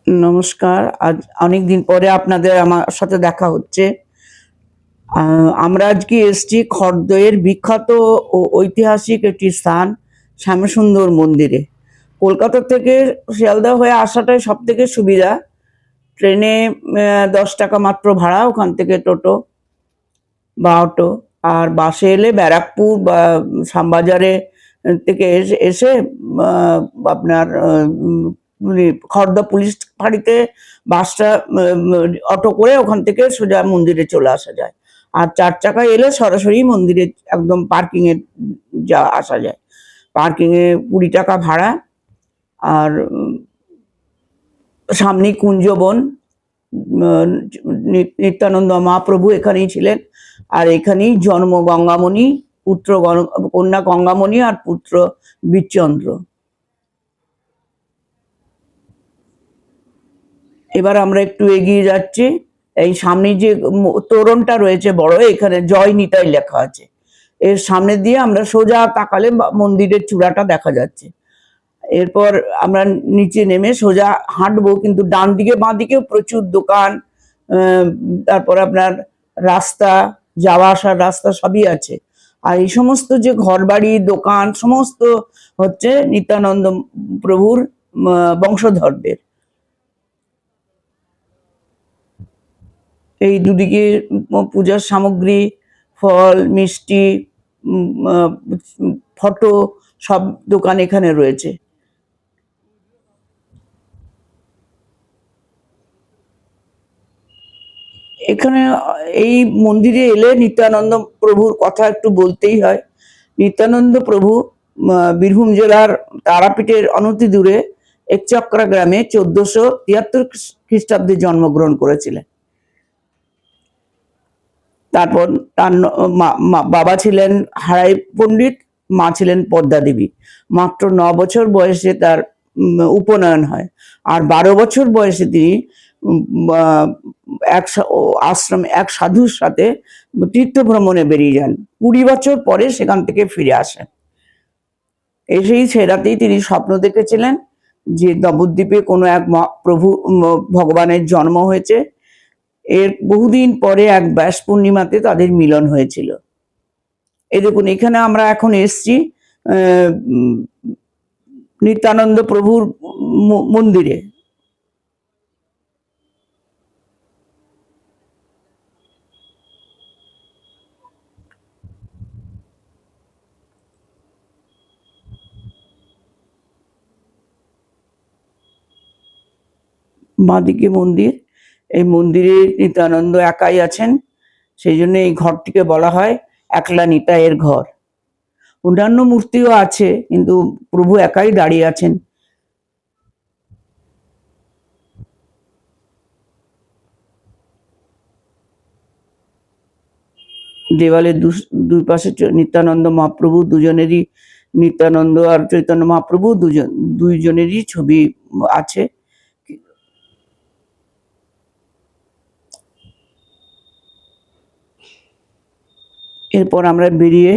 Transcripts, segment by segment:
নমস্কার। আজ অনেকদিন পরে আপনাদের আমার সাথে দেখা হচ্ছে। আমরা আজকে এসেছি খড়দহের বিখ্যাত ও ঐতিহাসিক একটি স্থান শ্যামসুন্দর মন্দিরে। কলকাতা থেকে শিয়ালদহ হয়ে আসাটাই সবথেকে সুবিধা। ট্রেনে ১০ টাকা মাত্র ভাড়া, ওখান থেকে টোটো বা অটো। আর বাসে এলে ব্যারাকপুর বা শ্যামবাজারে থেকে এসে আ আপনার খড়দহ পুলিশ ফাঁড়িতে বাসটা অটো করে ওখান থেকে সোজা মন্দিরে চলে আসা যায়। আর ৪ চাকায় এলে সরাসরি মন্দিরে একদম পার্কিং এ আসা যায়। পার্কিং এ ২০ টাকা ভাড়া। আর সামনেই কুঞ্জবন। নিত্যানন্দ মহাপ্রভু এখানেই ছিলেন। আর এখানেই জন্ম গঙ্গামণি, পুত্র কন্যা গঙ্গামণি আর পুত্র বীরচন্দ্র। এবার আমরা একটু এগিয়ে যাচ্ছি। এই সামনে যে তোরণটা রয়েছে বড়, এখানে জয় নিতাই লেখা আছে। এর সামনে দিয়ে আমরা সোজা তাকালে মন্দিরের চূড়াটা দেখা যাচ্ছে। এরপর আমরা নিচে নেমে সোজা হাঁটবো, কিন্তু ডান দিকে বাঁ দিকেও প্রচুর দোকান, তারপর আপনার রাস্তা, যাওয়া আসার রাস্তা সবই আছে। আর এই সমস্ত যে ঘরবাড়ি দোকান সমস্ত হচ্ছে নিত্যানন্দ প্রভুর বংশধরদের। এই দুদিকে পূজার সামগ্রী, ফল, মিষ্টি, ফটো সব দোকান এখানে রয়েছে। এখানে এই মন্দিরে এলে নিত্যানন্দ প্রভুর কথা একটু বলতেই হয়। নিত্যানন্দ প্রভু বীরভূম জেলার তারাপীঠের অনতি দূরে একচক্রা গ্রামে ১৪৭৩ খ্রিস্টাব্দে জন্মগ্রহণ করেছিলেন। তারপর তার বাবা ছিলেন হারাই পণ্ডিত, মা ছিলেন পদ্মা দেবী। মাত্র ৯ বছর বয়সে তার উপনয়ন হয়। আর ১২ বছর বয়সে তিনি এক আশ্রমে এক সাধুর সাথে তীর্থ ভ্রমণে বেরিয়ে যান। ২০ বছর পরে সেখান থেকে ফিরে আসেন। এসেই সে রাতেই তিনি স্বপ্ন দেখেছিলেন যে নবদ্বীপে কোনো এক প্রভু ভগবানের জন্ম হয়েছে। এর বহুদিন পরে এক ব্যাস পূর্ণিমাতে তাদের মিলন হয়েছিল। এই দেখুন, এখানে আমরা এখন এসছি নিত্যানন্দ প্রভুর মন্দিরে। বাঁদিকে মন্দির। এই মন্দিরে নিত্যানন্দ একাই আছেন, সেই জন্য এই ঘরটিকে বলা হয় একলা নিতাইয়ের ঘর। অন্যান্য মূর্তিও আছে, কিন্তু প্রভু একাই দাঁড়িয়ে আছেন। দেওয়ালের দুই পাশে নিত্যানন্দ মহাপ্রভু দুজনেরই, নিত্যানন্দ আর চৈতন্য মহাপ্রভু দুইজনেরই ছবি আছে। এরপর আমরা বেরিয়ে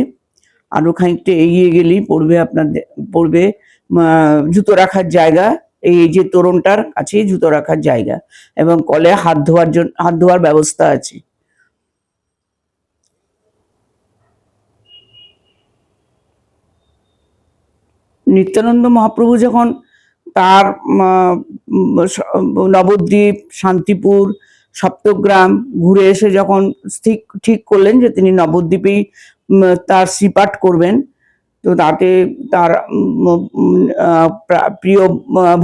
আরো খানিকটা এগিয়ে গেলেই পড়বে জুতো রাখার জায়গা। এই যে তোরণটার কাছে জুতো রাখার জায়গা এবং কলে হাত ধোয়ার ব্যবস্থা আছে। নিত্যানন্দ মহাপ্রভু যখন তার নবদ্বীপ, শান্তিপুর, সপ্তগ্রাম ঘুরে এসে যখন ঠিক করলেন যে তিনি নবদ্বীপেই তার শ্রীপাঠ করবেন, তো তাতে তার প্রিয়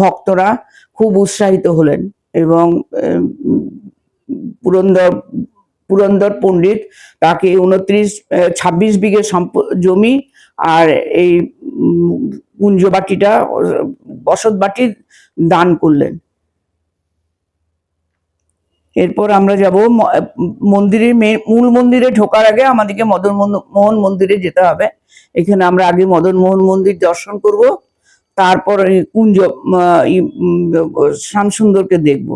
ভক্তরা খুব উৎসাহিত হলেন এবং পুরন্দর পুরন্দর পণ্ডিত তাকে ২৬ বিঘে জমি আর এই কুঞ্জবাটিটা, বসতবাটি দান করলেন। এরপর আমরা যাব মন্দিরের মূল মন্দিরে ঢোকার আগে আমাদেরকে মদন মোহন মন্দিরে যেতে হবে। এখানে আমরা আগে মদন মোহন মন্দির দর্শন করব, তারপর শ্যামসুন্দরকে দেখব।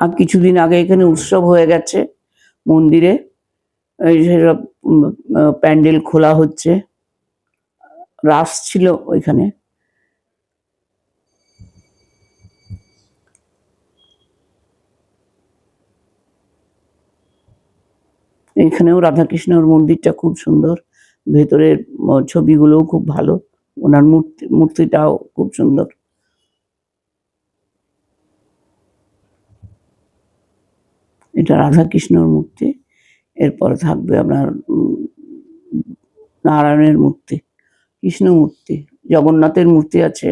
আর কিছুদিন আগে এখানে উৎসব হয়ে গেছে মন্দিরে, এই সেসব প্যান্ডেল খোলা হচ্ছে, রাস ছিল ওইখানে। এখানেও রাধাকৃষ্ণর মন্দিরটা খুব সুন্দর, ভেতরের ছবিগুলোও খুব ভালো, ওনার মূর্তিটাও খুব সুন্দর। এটা রাধাকৃষ্ণর মূর্তি, এরপরে থাকবে আপনার নারায়ণের মূর্তি, কৃষ্ণ মূর্তি, জগন্নাথের মূর্তি আছে।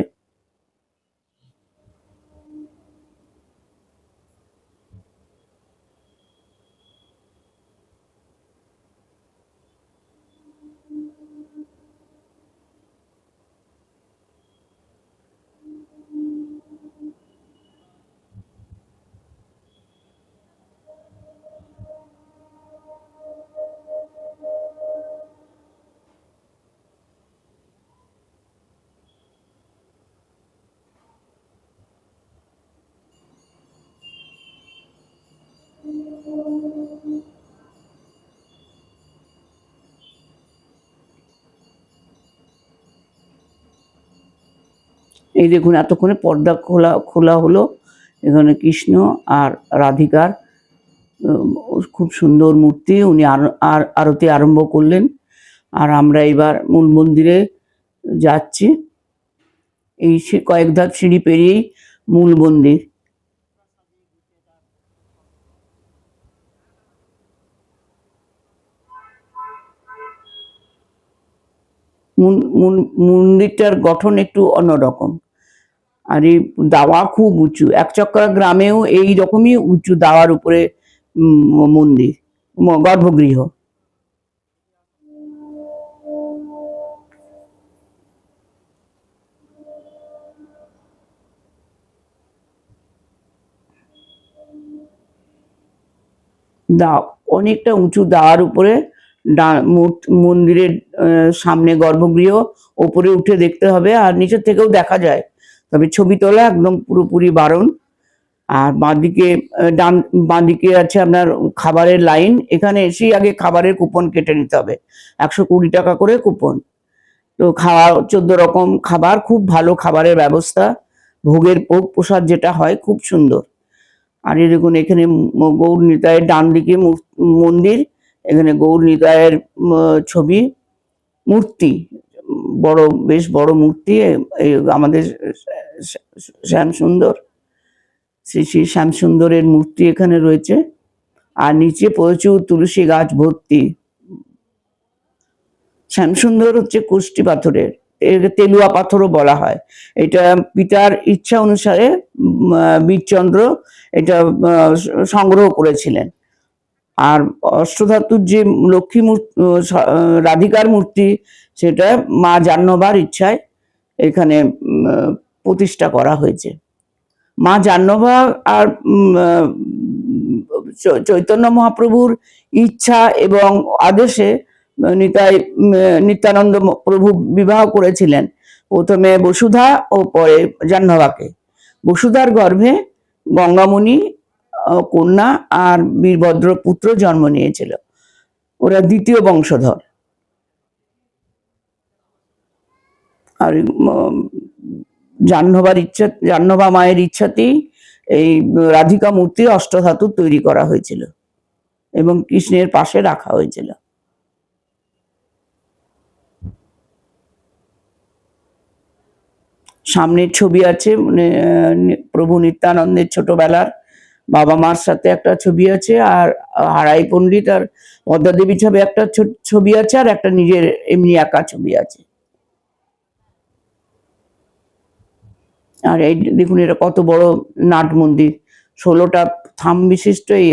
এই দেখুন এতক্ষণে পর্দা খোলা হলো, এখানে কৃষ্ণ আর রাধিকার খুব সুন্দর মূর্তি, উনি আরতি আরম্ভ করলেন। আর আমরা এবার মূল মন্দিরে যাচ্ছি, এই কয়েক ধাপ সিঁড়ি পেরিয়েই মূল মন্দির। মন্দিরটার গঠন একটু অন্যরকম, আর এই দাওয়া খুব উঁচু, একচক্রা গ্রামেও এই রকমই উঁচু দাওয়ার উপরে মন্দির, গর্ভগৃহ। অনেকটা উঁচু দাওয়ার উপরে মন্দিরের সামনে গর্ভগৃহ, ওপরে উঠে দেখতে হবে, আর নিচের থেকেও দেখা যায়, তবে ছবি তোলা একদম পুরোপুরি বারণ। আর বাঁদিকে আছে আপনার খাবারের লাইন, এখানে এসেই আগে খাবারের কুপন কেটে নিতে হবে, 120 টাকা করে কুপন। তো খাওয়া 14 রকম খাবার, খুব ভালো খাবারের ব্যবস্থা, ভোগ প্রসাদ যেটা হয় খুব সুন্দর। আর এই দেখুন এখানে গৌর নিতাইয়ের ডান দিকে মন্দির, এখানে গৌর নিতাইয়ের ছবি, মূর্তি, বেশ বড় মূর্তি, আমাদের শ্যামসুন্দর, শ্রী শ্রী শ্যামসুন্দরের মূর্তি এখানে রয়েছে। আর নিচে প্রচুর তুলসী গাছ ভর্তি। শ্যামসুন্দর হচ্ছে কুষ্টি পাথরের, তেলুয়া পাথরও বলা হয়। এটা পিতার ইচ্ছা অনুসারে বীরচন্দ্র এটা সংগ্রহ করেছিলেন। আর অষ্টধাতুর যে লক্ষ্মী মূর্তি, রাধিকার মূর্তি, সেটা মা জাহ্নবার ইচ্ছায় এখানে প্রতিষ্ঠা করা হয়েছে। মা জাহ্নবা আর চৈতন্য মহাপ্রভুর ইচ্ছা এবং আদেশে নিত্যানন্দ প্রভু বিবাহ করেছিলেন, প্রথমে বসুধা ও পরে জাহ্নবাকে। বসুধার গর্ভে গঙ্গামণি কন্যা আর বীরভদ্র পুত্র জন্ম নিয়েছিল, ওরা দ্বিতীয় বংশধর। আর জাহ্নবা মায়ের ইচ্ছাতেই এই রাধিকা মূর্তি অষ্টধাতু তৈরি করা হয়েছিল এবং কৃষ্ণের পাশে রাখা হয়েছিল। সামনের ছবি আছে, মানে প্রভু নিত্যানন্দের ছোটবেলার বাবা মার সাথে একটা ছবি আছে, আর হারাই পণ্ডিত আর পদ্মা দেবী ছবি একটা ছবি আছে, আর একটা নিজের এমনি একা ছবি আছে। আর এই দেখুন এটা কত বড় নাট মন্দির, 16টা থাম বিশিষ্ট এই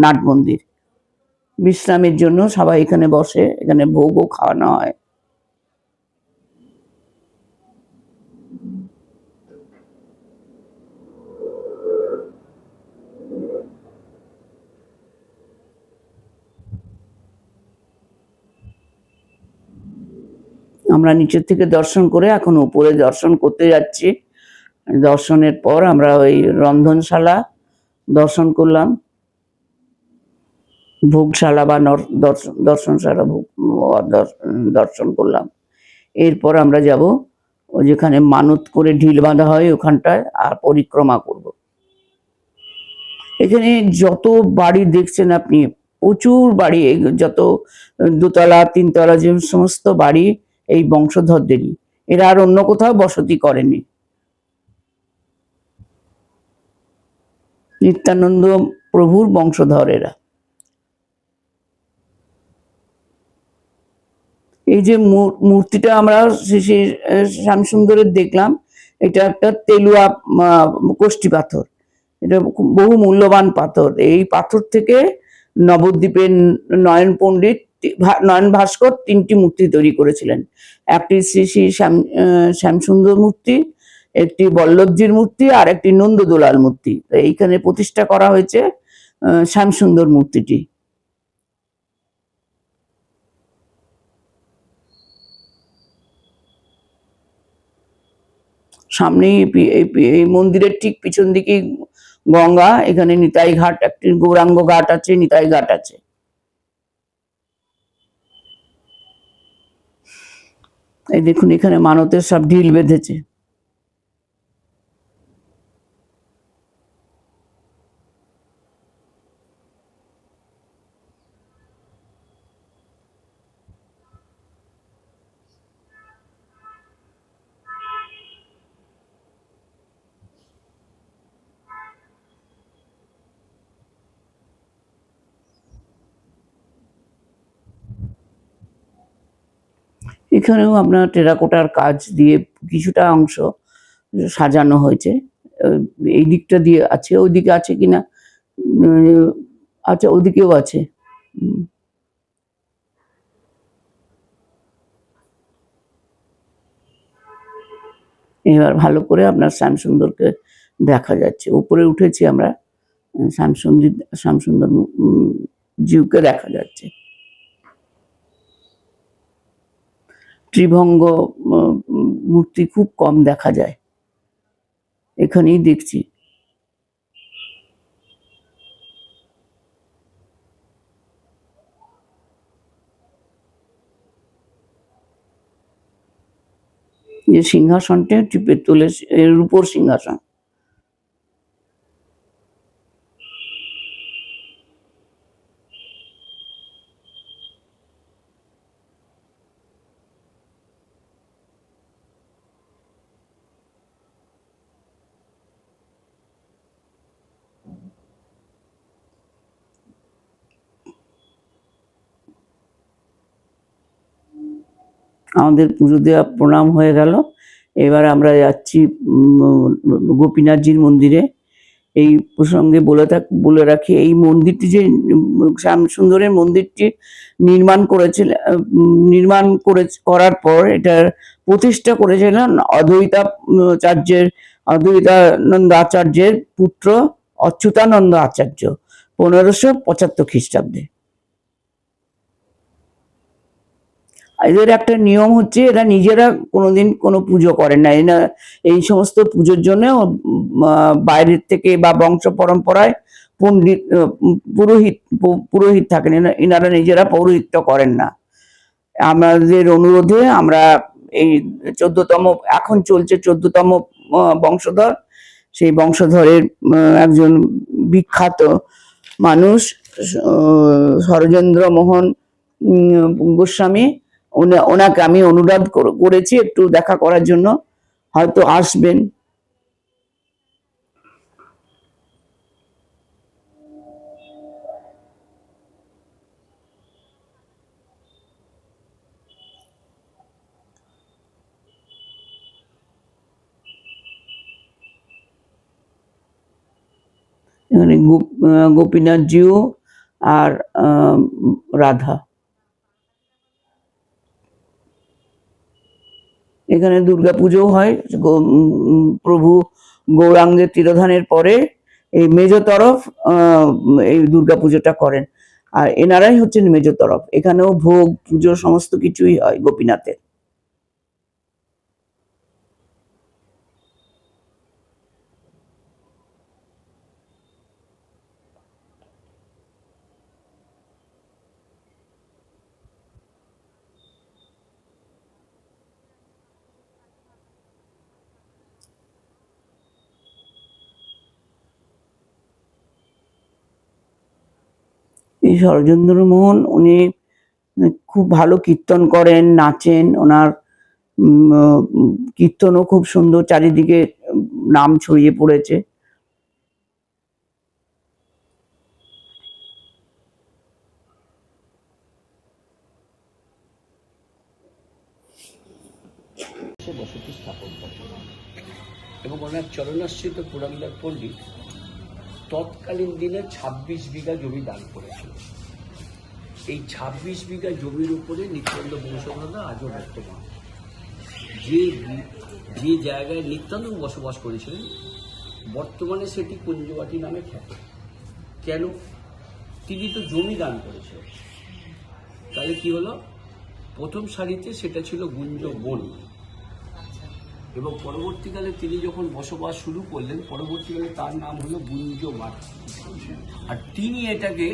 নাট মন্দির। বিশ্রামের জন্য সবাই এখানে বসে, এখানে ভোগও খাওয়ানো হয়। আমরা নিচের থেকে দর্শন করে এখন উপরে দর্শন করতে যাচ্ছি। দর্শনের পর আমরা ওই রন্ধনশালা দর্শন করলাম, ভোগশালা বা দর্শনশালা দর্শন করলাম। এরপর আমরা যাব যেখানে মানত করে ঢিল বাঁধা হয় ওখানটায়, আর পরিক্রমা করব। এখানে যত বাড়ি দেখছেন আপনি, প্রচুর বাড়ি, যত দোতলা তিনতলা যে সমস্ত বাড়ি এই বংশধরদেরই, এরা আর অন্য কোথাও বসতি করেনি। নিত্যানন্দ প্রভুর বংশধর এরা। এই যে মূর্তিটা আমরা শ্যামসুন্দরের দেখলাম, এটা একটা তেলুয়া কোষ্ঠী পাথর। এটা বহু মূল্যবান পাথর। এই পাথর থেকে নবদ্বীপের নয়ন ভাস্কর 3টি মূর্তি তৈরি করেছিলেন। একটি শ্রী শ্রী শ্যামসুন্দর মূর্তি, একটি বল্লভজির মূর্তি, আর একটি নন্দদোলাল মূর্তি। এইখানে প্রতিষ্ঠা করা হয়েছে শ্যামসুন্দর মূর্তিটি। সামনেই এই মন্দিরের ঠিক পিছন দিকে গঙ্গা, এখানে নিতাই ঘাট, একটি গৌরাঙ্গ ঘাট আছে, নিতাই ঘাট আছে। এই দেখুন এখানে মানতের সব ঢিল বেঁধেছে। এখানেও আপনার টেরাকোটার কাজ দিয়ে কিছুটা অংশ সাজানো হয়েছে। এই দিকটা দিয়ে আছে, ওইদিকে আছে কিনা, আচ্ছা ওদিকেও আছে। এবার ভালো করে আপনার শ্যামসুন্দরকে দেখা যাচ্ছে। উপরে উঠেছি আমরা, শ্যামসুন্দর জিউকে দেখা যাচ্ছে। ত্রিভঙ্গ মূর্তি খুব কম দেখা যায়, এখানেই দেখছি। যে সিংহাসনটা পেতলের, এর উপর সিংহাসন। আমাদের পুজো দেওয়া প্রণাম হয়ে গেল। এবার আমরা যাচ্ছি গোপীনাথজির মন্দিরে। এই প্রসঙ্গে বলে রাখি, এই মন্দিরটি যে শ্যামসুন্দরের মন্দিরটি করার পর এটার প্রতিষ্ঠা করেছিলেন অদ্বৈতানন্দ আচার্যের পুত্র অচ্যুতানন্দ আচার্য 1575 খ্রিস্টাব্দে। এদের একটা নিয়ম হচ্ছে, এরা নিজেরা কোনোদিন কোনো পুজো করেন না। এরা এই সমস্ত পুজোর জন্য বাইরের থেকে বা বংশ পরম্পরায় পুরোহিত থাকেন, এনারা নিজেরা পৌরোহিত্য করেন না। আমাদের অনুরোধে আমরা এই 14তম, এখন চলছে 14তম বংশধর, সেই বংশধরের একজন বিখ্যাত মানুষ শরজেন্দ্র মোহন গোস্বামী, ওনাকে আমি অনুরোধ করেছি একটু দেখা করার জন্য, হয়তো আসবেন। এখানে গোপীনাথজিও আর রাধা। এখানে দুর্গাপুজো হয়। প্রভু গৌরাঙ্গের তিরোধানের পরে এই মেজ তরফ এই দুর্গাপুজোটা করেন, আর এনারাই হচ্ছেন মেজ তরফ। এখানেও ভোগ পুজো সমস্ত কিছুই হয় গোপীনাথের। এই শরদিন্দু মোহন উনি খুব ভালো কীর্তন করেন, নাচেন। ওনার কীর্তনও খুব সুন্দর, চারিদিকে নাম ছড়িয়ে পড়েছে। বসতি স্থাপন করেন এবং ওনার চরণাশ্রিত পুরন্দর পণ্ডিত তৎকালীন দিনে ২৬ বিঘা জমি দান করেছিল। এই ২৬ বিঘা জমির উপরে নিত্যানন্দ বংশধররা আজও বর্তমান। যে জায়গায় নিত্যানন্দ বসবাস করেছিলেন বর্তমানে সেটি কুঞ্জবাটি নামে খ্যাত। কেন? তিনি তো জমি দান করেছিলেন। তাহলে কি হলো, প্রথম সারিতে সেটা ছিল গুঞ্জ বন, এবং পরবর্তীকালে তিনি যখন বসবাস শুরু করলেন পরবর্তীকালে তার নাম হলো গুঞ্জবাটি। আর তিনি এটাকে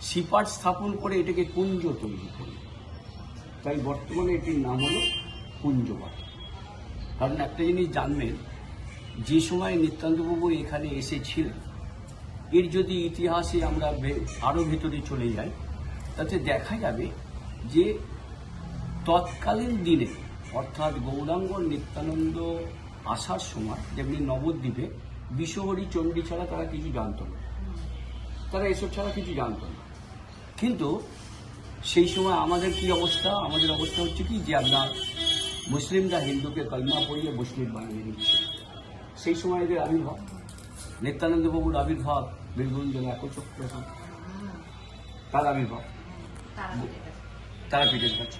সিপাট স্থাপন করে এটাকে কুঞ্জ তৈরি করলেন। তাই বর্তমানে এটির নাম হলো কুঞ্জবাটি। কারণ একটা জিনিস জানবেন, যে সময় নিত্যানন্দবাবু এখানে এসেছিলেন এর যদি ইতিহাসে আমরা আরও ভেতরে চলে যাই তাতে দেখা যাবে যে তৎকালীন দিনে অর্থাৎ গৌরাঙ্গ নিত্যানন্দ আসার সময় যেমনি নবদ্বীপে বিশ্বহরি চণ্ডী ছাড়া তারা কিছু জানত না, তারা এসব ছাড়া কিছু জানত না। কিন্তু সেই সময় আমাদের কি অবস্থা? আমাদের অবস্থা হচ্ছে কি যে আপনার মুসলিমরা হিন্দুকে কলমা পড়িয়ে মুসলিম বানিয়ে দিচ্ছে। সেই সময় এদের আবির্ভাব, নিত্যানন্দবাবুর আবির্ভাব বীরগঞ্জের একচক্র, তার আবির্ভাব তারাপীঠের কাছে,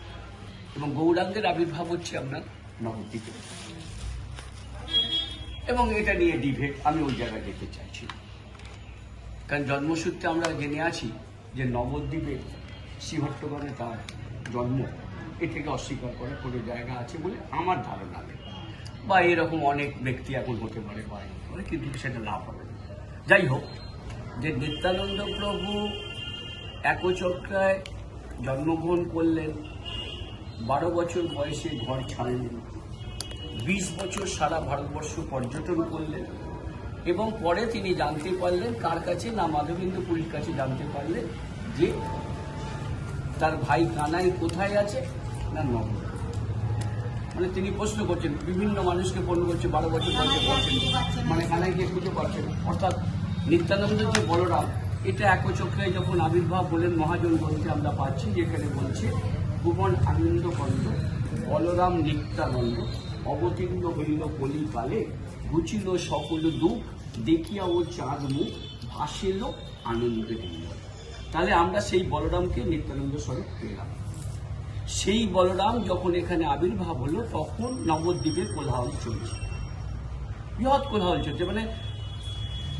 এবং গৌরাঙ্গের আবির্ভাব হচ্ছে আপনার নবদ্বীপে। এবং এটা নিয়ে ডিবেট, আমি ওই জায়গায় যেতে চাইছি, কারণ জন্মসূত্রে আমরা জেনে আছি যে নবদ্বীপে শ্রীহট্টগণে তার জন্ম, এটাকে অস্বীকার করে কোনো জায়গা আছে বলে আমার ধারণা নেই, বা এরকম অনেক ব্যক্তি এখন হতে পারে বা কিন্তু সেটা না হবে। যাই হোক, যে নিত্যানন্দ প্রভু একচক্রায় জন্মগ্রহণ করলেন, 12 বছর বয়সে ঘর ছাড়লেন, 20 বছর সারা ভারতবর্ষ পর্যটন করলেন, এবং পরে তিনি জানতে পারলেন কার কাছে, না মাধবেন্দ্র পুরীর কাছে জানতে পারলেন যে তার ভাই কানাই কোথায় আছে, না নগর। মানে তিনি প্রশ্ন করছেন, বিভিন্ন মানুষকে প্রশ্ন করছে, 12 বছর বয়সে করছেন, মানে কানাইকে খুঁজে পাচ্ছেন। অর্থাৎ নিত্যানন্দ যে বলরাম, এটা একচক্রে যখন আবির্ভাব বলেন মহাজন গ্রন্থে আমরা পাচ্ছি, যেখানে বলছে ভুবন আনন্দ কন্দ বলরাম নিত্যানন্দ অবতীর্ণ হইল কলিকালে, ঘুচিল সকল দুঃখ দেখিয়া ও চাঁদ মুখ ভাসিল আনন্দে দিল। তাহলে আমরা সেই বলরামকে নিত্যানন্দ স্বরূপ পেলাম। সেই বলরাম যখন এখানে আবির্ভাব হলো তখন নবদ্বীপের কোলাহল চলছে, বৃহৎ কোলাহল চলছে, মানে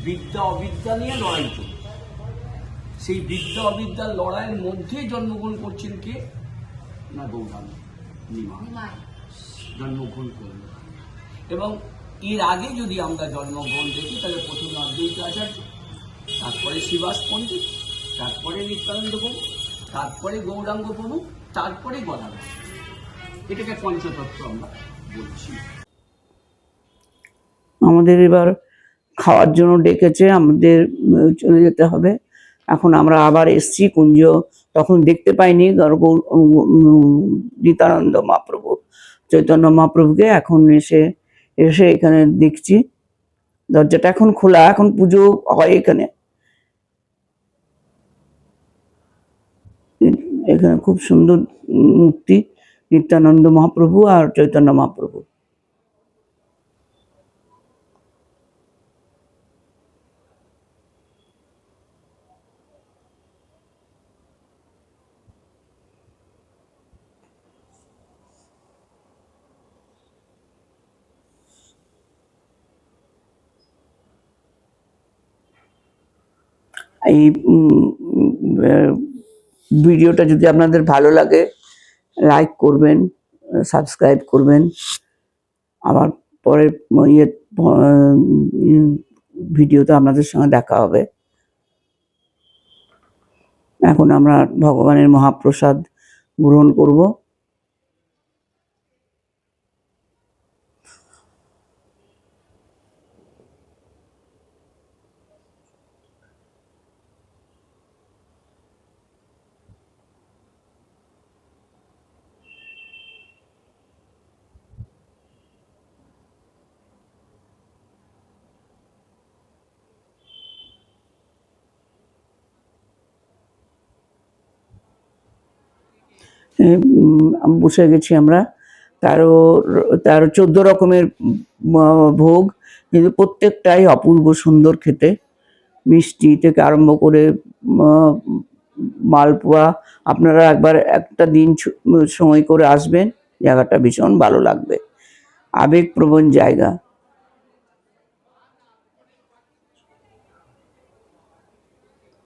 বিদ্যা অবিদ্যা নিয়ে লড়াই চলছে। সেই বিদ্যা অবিদ্যার লড়াইয়ের মধ্যে জন্মগ্রহণ করছেন কে, না গৌরাঙ্গ নিমাই জন্মগ্রহণ করলেন। এবং এর আগে যদি আমরা জন্মগ্রহণ দেখি তাহলে প্রথমে অদ্বৈত আচার্য, তারপরে শ্রীবাস পণ্ডিত, তারপরে নিত্যানন্দ প্রভু, তারপরে গৌরাঙ্গ প্রভু, তারপরে গদাধর। এটাকে পঞ্চতত্ত্ব আমরা বলছি। আমাদের এবার খাওয়ার জন্য ডেকেছে, আমাদের চলে যেতে হবে। এখন আমরা আবার এসছি কুঞ্জ, তখন দেখতে পাইনি নিত্যানন্দ মহাপ্রভু চৈতন্য মহাপ্রভুকে। এখন এসে এখানে দেখছি, দরজাটা এখন খোলা, এখন পুজো হয় এখানে। এখানে খুব সুন্দর মূর্তি, নিত্যানন্দ মহাপ্রভু আর চৈতন্য মহাপ্রভু। এই ভিডিওটা যদি আপনাদের ভালো লাগে লাইক করবেন, সাবস্ক্রাইব করবেন। আবার পরের ভিডিওতে আপনাদের সঙ্গে দেখা হবে। এখন আমরা ভগবানের মহাপ্রসাদ গ্রহণ করব। বসে গেছি আমরা। 14 রকমের ভোগ, কিন্তু প্রত্যেকটাই অপূর্ব সুন্দর খেতে। মিষ্টি থেকে আরম্ভ করে মালপোয়া। আপনারা একবার একটা দিন সময় করে আসবেন, জায়গাটা ভীষণ ভালো লাগবে, আবেগপ্রবণ জায়গা।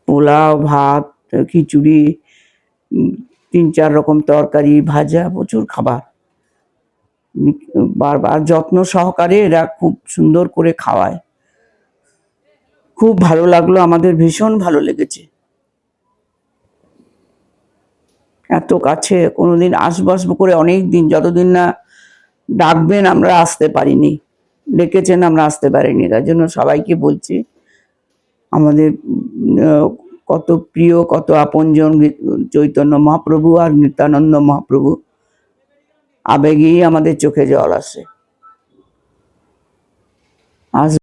পোলাও, ভাত, খিচুড়ি, 3-4 রকম তরকারি, ভাজা, প্রচুর খাবার। বারবার যত্ন সহকারে এরা খুব সুন্দর করে খাওয়ায়। খুব ভালো লাগলো, আমাদের ভীষণ ভালো লেগেছে। এত কাছে কোনোদিন আসবো করে অনেক দিন, যতদিন না ডাকবেন আমরা আসতে পারিনি, ডেকেছেন আমরা আসতে পারিনি। তার জন্য সবাইকে বলছি, আমাদের কত প্রিয়, কত আপনজন চৈতন্য মহাপ্রভু আর নিত্যানন্দ মহাপ্রভু, আবেগেই আমাদের চোখে জল আসে। আজ